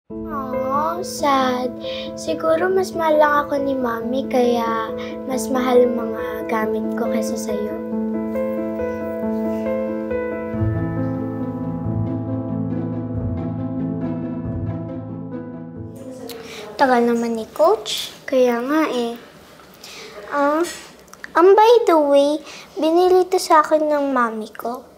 Oh, sad. Siguro mas mahal lang ako ni Mami kaya mas mahal ang mga gamit ko kaysa sa'yo. Tagal naman ni Coach. Kaya nga eh. By the way, binili to sa akin ng Mami ko.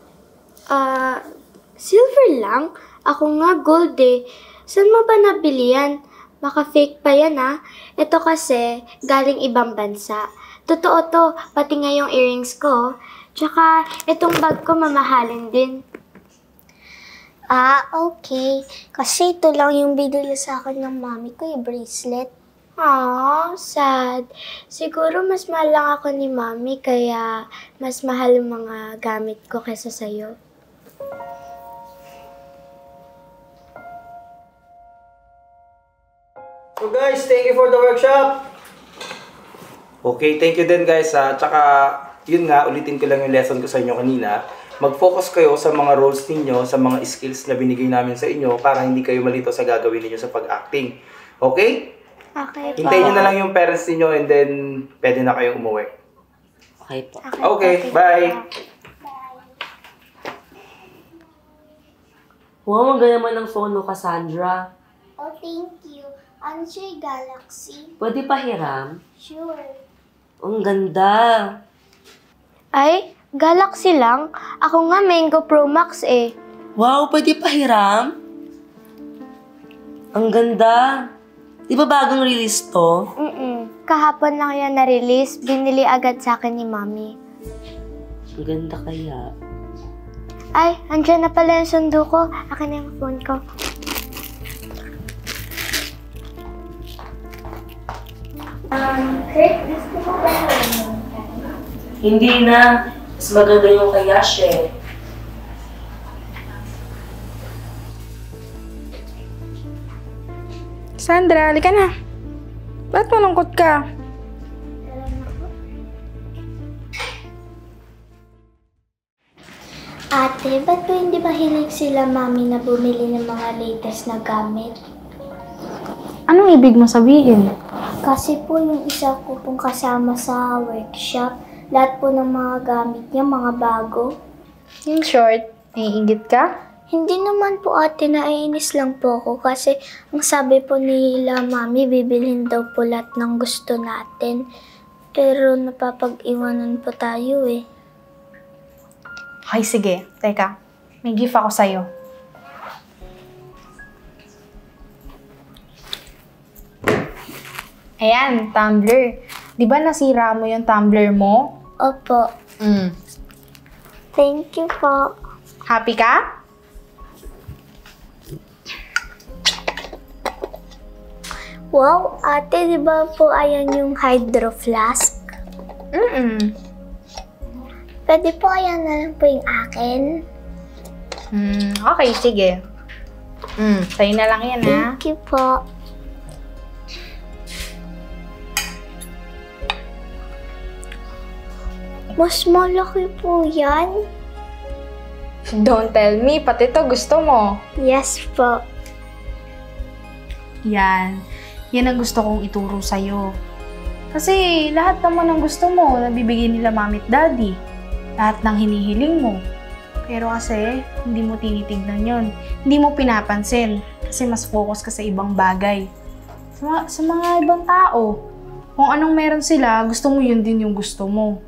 Silver lang? Ako nga gold eh. Saan mo ba nabili yan? Baka fake pa yan ah. Ito kasi, galing ibang bansa. Totoo to, pati nga yung earrings ko. Tsaka, itong bag ko mamahalin din. Okay. Kasi ito lang yung binili sa akin ng Mami ko, yung bracelet. Sad. Siguro mas mahal lang ako ni Mami kaya mas mahal ang mga gamit ko kaysa sa'yo. So guys, thank you for the workshop. Okay, thank you din guys. Tsaka, yun nga, ulitin ko lang yung lesson ko sa inyo kanina. Mag-focus kayo sa mga roles ninyo, sa mga skills na binigay namin sa inyo para hindi kayo malito sa gagawin ninyo sa pag-acting. Okay? Okay po. Hintayin nyo na lang yung parents ninyo and then pwede na kayong umuwi. Okay po. Okay, bye! Wow, ang ganda naman ng phone mo, Cassandra. Oh, thank you. Ano siya, Galaxy? Pwede pahiram? Sure. Ang ganda. Ay, Galaxy lang? Ako nga Mango Pro Max eh. Wow, pwede pahiram? Ang ganda. Di ba bagong release to? Kahapon lang yan na-release. Binili agad sa akin ni Mami. Ang ganda kaya. Ay, andyan na pala yung sundo ko. Akin na yung phone ko. Kurt, gusto mo ba yung Hindi na. Mas maganda yung kay Yash eh. Sandra, halika na. Ba't malungkot ka? Ate, ba't po hindi mahilig sila Mami na bumili ng mga latest na gamit? Anong ibig mo sabihin? Kasi po yung isa ko pong kasama sa workshop, lahat po ng mga gamit niya, mga bago. In short, naiingit ka? Hindi naman po ate, naiinis lang po ako kasi ang sabi po nila Mami, bibilhin daw po lahat ng gusto natin. Pero napapag-iwanan po tayo eh. Okay, sige. Teka, may gift ako sa'yo. Ayan, tumbler. Di ba nasira mo yung tumbler mo? Opo. Thank you po. Happy ka? Wow, ate, di ba po ayan yung hydro flask? Pwede po ayan na lang po yung akin. Okay, sige. Sa'yo na lang yan, ha? Thank you po. Mas malaki po yan. Don't tell me, pati to gusto mo. Yes po. Yan. Yan ang gusto kong ituro sa'yo. Kasi lahat naman ng gusto mo, nabibigay nila mami at daddy. Lahat ng hinihiling mo. Pero kasi, hindi mo tinitignan yon. Hindi mo pinapansin. Kasi mas focus ka sa ibang bagay. Sa mga ibang tao. Kung anong meron sila, gusto mo yun din yung gusto mo.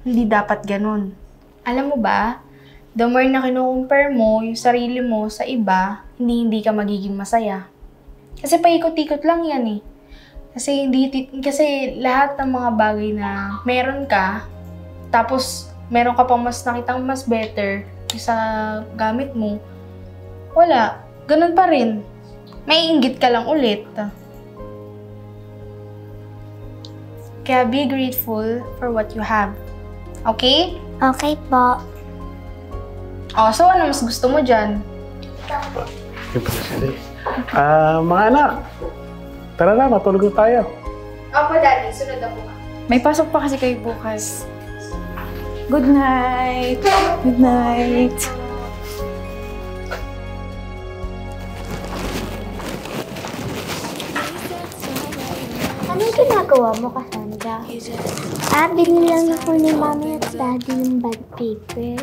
Hindi dapat ganun. Alam mo ba, the more na kino-compare mo yung sarili mo sa iba, hindi ka magiging masaya. Kasi paikot-ikot lang yan eh. Kasi lahat ng mga bagay na meron ka, tapos meron ka pang mas nakitang mas better sa gamit mo, wala. Ganun pa rin. Maiinggit ka lang ulit. Kaya be grateful for what you have. Okay? Okay po. So ano mas gusto mo dyan? Mga anak, tara na, matulog na tayo. Opo, Daddy. Sunod ako ka. May pasok pa kasi kayo bukas. Good night! Good night! ginagawa mo, Cassandra? Binilang ako ni Mommy at Daddy yung bond paper.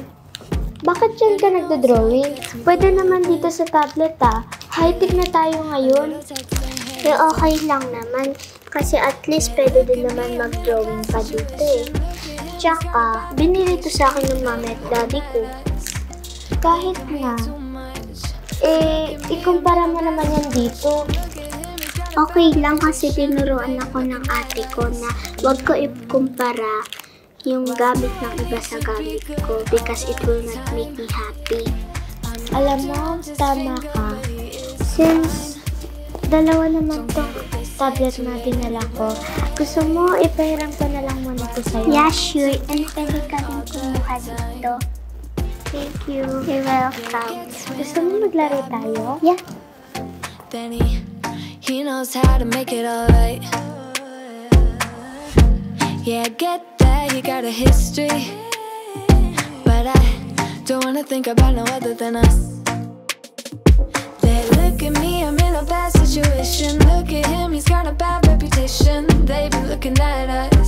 Bakit dyan ka nagdo-drawing? Pwede naman dito sa tablet High-tech na tayo ngayon. Okay lang naman. Kasi at least pwede din naman mag-drawing pa dito Tsaka, binili to sa akin ng Mommy at Daddy ko. Kahit nga, ikumpara mo naman yan dito. Okay lang kasi tinuruan ako ng ate ko na wag ko ikumpara yung gamit ng iba sa gamit ko because it will not make me happy. Alam mo, tama ka. Since dalawa naman tong tablet na dinala ko, gusto mo ipahiram ko na lang muna ito sa'yo? Yeah, sure. And pwede ka rin kumuha dito. Thank you. You're welcome. Gusto mo maglaro tayo? Yeah. He knows how to make it alright. Yeah, I get that he got a history, but I don't wanna think about no other than us. They look at me, I'm in a bad situation. Look at him, he's got a bad reputation. They be looking at us.